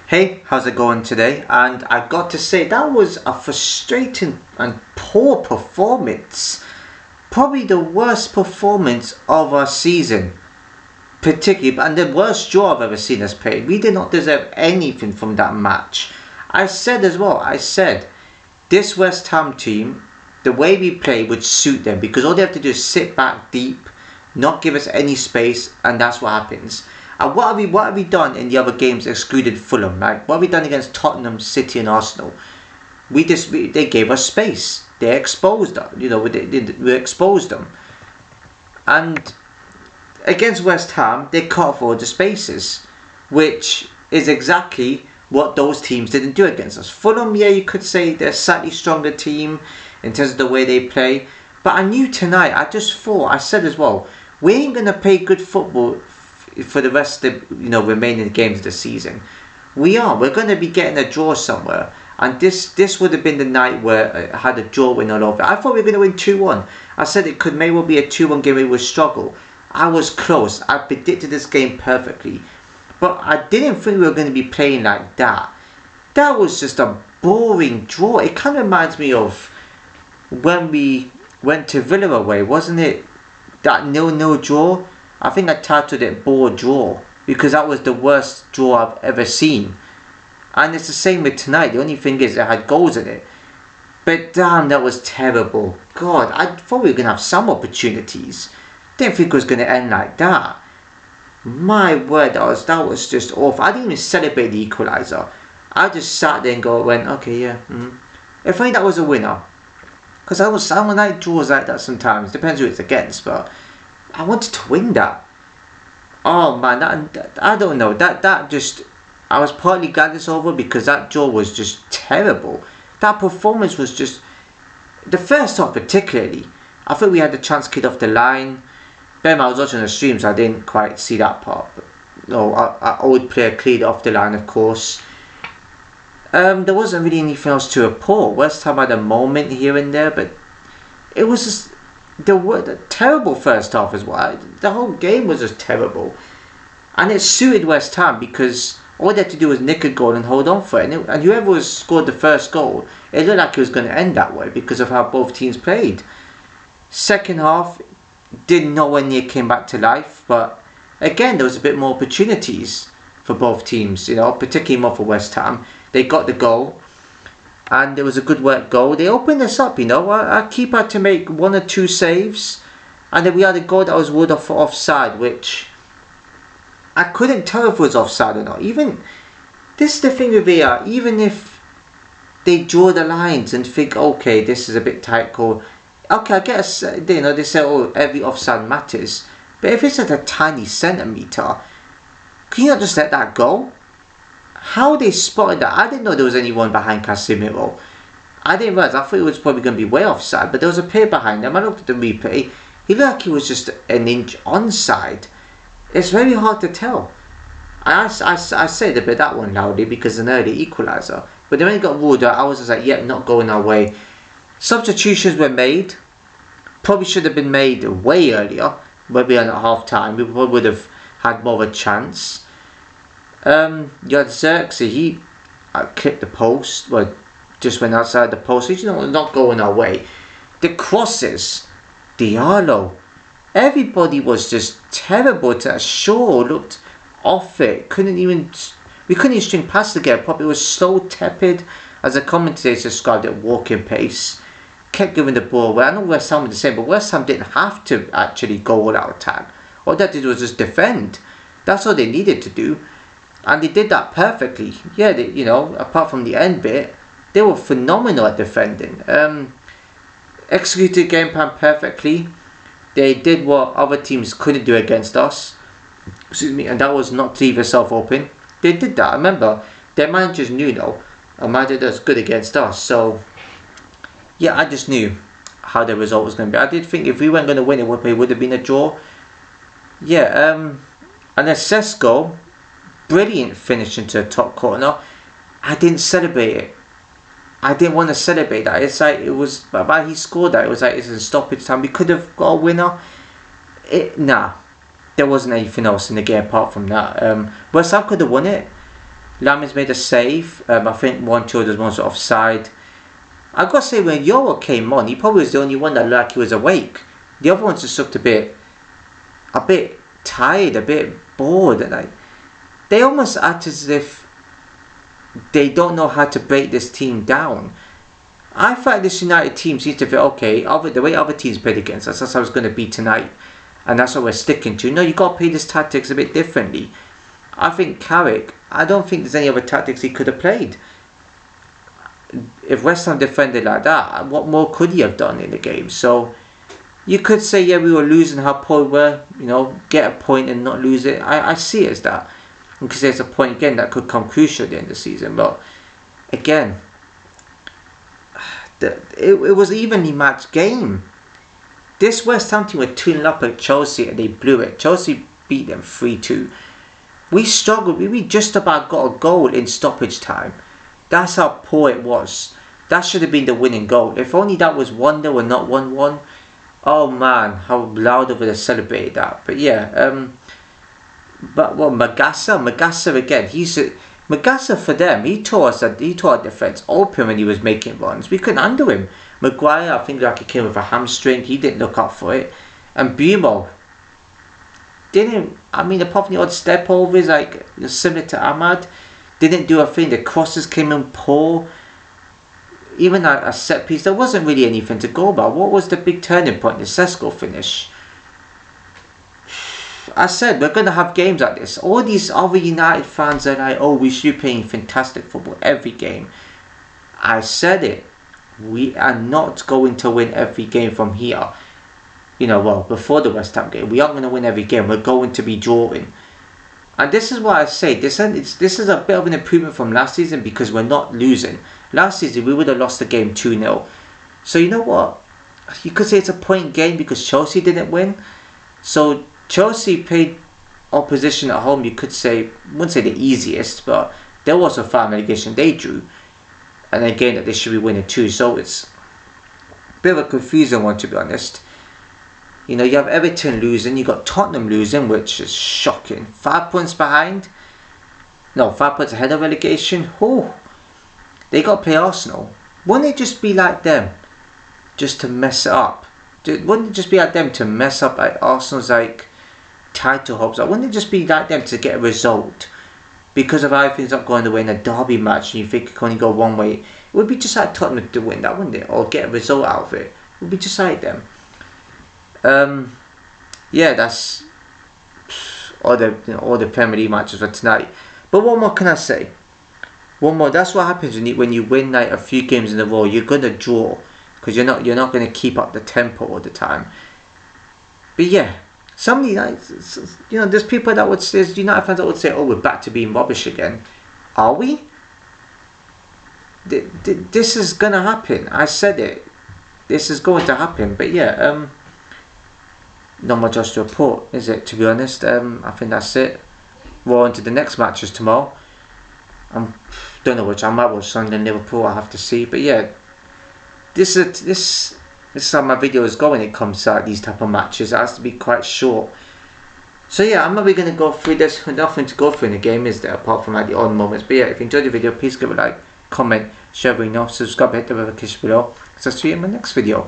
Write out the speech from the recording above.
Hey, how's it going today? And I've got to say, that was a frustrating and poor performance. Probably the worst performance of our season. Particularly, and the worst draw I've ever seen us play. We did not deserve anything from that match. I said as well, this West Ham team, the way we play would suit them because all they have to do is sit back deep, not give us any space, and that's what happens. And what have we done in the other games excluded Fulham? Right? What have we done against Tottenham, City, and Arsenal? They gave us space. They exposed us. We exposed them. And against West Ham, they cut off all the spaces, which is exactly what those teams didn't do against us. Fulham, yeah, you could say they're a slightly stronger team in terms of the way they play. But I knew tonight, I said as well, we ain't going to play good football for the rest of the remaining games of the season. We're going to be getting a draw somewhere, and this would have been the night where I had a draw win all over. I thought we were going to win 2-1. I said it could may well be a 2-1 game. We would struggle. I was close. I predicted this game perfectly, but I didn't think we were going to be playing like that. That was just a boring draw. It kind of reminds me of when we went to Villa away, wasn't it? That 0-0 draw. I think I titled it "Bore Draw" because that was the worst draw I've ever seen. And it's the same with tonight. The only thing is it had goals in it. But damn, that was terrible. God, I thought we were going to have some opportunities. Didn't think it was going to end like that. My word, that was just awful. I didn't even celebrate the equaliser. I just sat there and went, okay, yeah. If only that was a winner. Because I don't like draws like that sometimes. Depends who it's against, but I wanted to win that. Oh man, I don't know. I was partly glad it's over because that draw was just terrible. That performance was just, the first half particularly. I think we had the chance kicked off the line. I was watching the stream, so I didn't quite see that part. But no, our old player cleared off the line, of course. There wasn't really anything else to report. West Ham had a moment here and there, but it was just the terrible first half as well. The whole game was just terrible, and it suited West Ham because all they had to do was nick a goal and hold on for it. And whoever scored the first goal, it looked like it was going to end that way because of how both teams played. Second half, did nowhere near came back to life, but again there was a bit more opportunities for both teams. Particularly more for West Ham. They got the goal, and there was a good work goal. They opened us up. Our keeper had to make 1 or 2 saves, and then we had a goal that was ruled off offside, which I couldn't tell if it was offside or not. Even this is the thing with VAR. Even if they draw the lines and think, okay, this is a bit tight call. Okay, I guess they say, oh, every offside matters, but if it's at a tiny centimetre, can you not just let that go? How they spotted that? I didn't know there was anyone behind Casemiro. I didn't realise. I thought it was probably going to be way offside, but there was a player behind him. I looked at the replay. He looked like he was just an inch onside. It's very hard to tell. I said a bit that one loudly because an early equaliser, but then when it got ruled out, I was just like, yep, not going our way. Substitutions were made. Probably should have been made way earlier. Maybe at half time. We probably would have had more of a chance. You had Xerxes, he clipped the post, well, just went outside the post. He's not going our way. The crosses, Diallo, everybody was just terrible. Shaw looked off it. We couldn't even string past together properly. It was so tepid, as the commentators described it, walking pace. Kept giving the ball away. I know West Ham was the same, but West Ham didn't have to actually go all out attack. All they did was just defend. That's all they needed to do. And they did that perfectly. Yeah, apart from the end bit, they were phenomenal at defending. Executed game plan perfectly. They did what other teams couldn't do against us. Excuse me, and that was not to leave yourself open. They did that. Remember, their managers knew a manager that's good against us. So, yeah, I just knew how the result was going to be. I did think if we weren't going to win, it would have been a draw. Yeah, and then Sesko, brilliant finish into the top corner. I didn't celebrate it. I didn't want to celebrate that. It's like it was, but he scored that. It was like it's in stoppage time. We could have got a winner. Nah, there wasn't anything else in the game apart from that. West Ham could have won it. Lammers made a save. I think one, two of those ones were offside. I got to say, when Euro came on, he probably was the only one that looked like he was awake. The other ones just looked a bit tired, a bit bored, and they almost act as if they don't know how to break this team down. I find this United team seems to feel okay. The way other teams played against us, that's how it's going to be tonight, and that's what we're sticking to. No, you got to play this tactics a bit differently. I think Carrick, I don't think there's any other tactics he could have played. If West Ham defended like that, what more could he have done in the game? So you could say, yeah, we were losing how poor we were. You know, get a point and not lose it. I see it as that, because there's a point again that could come crucial at the end of the season. But again, it was an evenly matched game. This West Ham team were 2-0 up at Chelsea and they blew it. Chelsea beat them 3-2. We struggled. We just about got a goal in stoppage time. That's how poor it was. That should have been the winning goal. If only that was 1-0 and not 1-1. Oh man, how loud I would have celebrated that. But yeah, Magassa again. Magassa for them. He tore our defence open when he was making runs. We couldn't undo him. Maguire, I think like he came with a hamstring. He didn't look up for it. And Bumo apart from the odd step overs, like similar to Ahmad, didn't do a thing. The crosses came in poor. Even a set piece, there wasn't really anything to go about. What was the big turning point? The Sesko finish. I said we're going to have games like this. All these other United fans are like, oh, we should be playing fantastic football every game. I said it. We are not going to win every game from here. Before the West Ham game, we aren't going to win every game. We're going to be drawing. And this is why I say this is a bit of an improvement from last season, because we're not losing. Last season we would have lost the game 2-0. So you know what? You could say it's a point game because Chelsea didn't win. So Chelsea played opposition at home. You could say, wouldn't say the easiest, but there was a farm relegation they drew, and again that they should be winning too. So it's a bit of a confusing one, to be honest. You have Everton losing, you got Tottenham losing, which is shocking. 5 points behind. No, 5 points ahead of relegation. Oh, they got to play Arsenal. Wouldn't it just be like them, just to mess it up? Wouldn't it just be like them to mess up like Arsenal's title hopes? Wouldn't it just be like them to get a result because of how everything's not going the way in a derby match and you think it can only go one way? It would be just like Tottenham to win that, wouldn't it? Or get a result out of it. It would be just like them. Yeah, that's all the Premier League matches for tonight. But what more can I say? One more. That's what happens when you win a few games in a row. You're gonna draw because you're not gonna keep up the tempo all the time. But yeah, some there's people there's United fans that would say, "Oh, we're back to being rubbish again." Are we? This is gonna happen. I said it. This is going to happen. But yeah, not much else to report, is it? To be honest, I think that's it. We're on to the next matches tomorrow. Don't know which. I might watch Sunday in Liverpool. I have to see. But yeah, this is how my video is going. It comes to these type of matches. It has to be quite short. So yeah, I'm not really going to go through this. Nothing to go through in the game, is there? Apart from the odd moments. But yeah, if you enjoyed the video, please give it a like, comment, share, subscribe, hit the notification below. So I'll see you in my next video.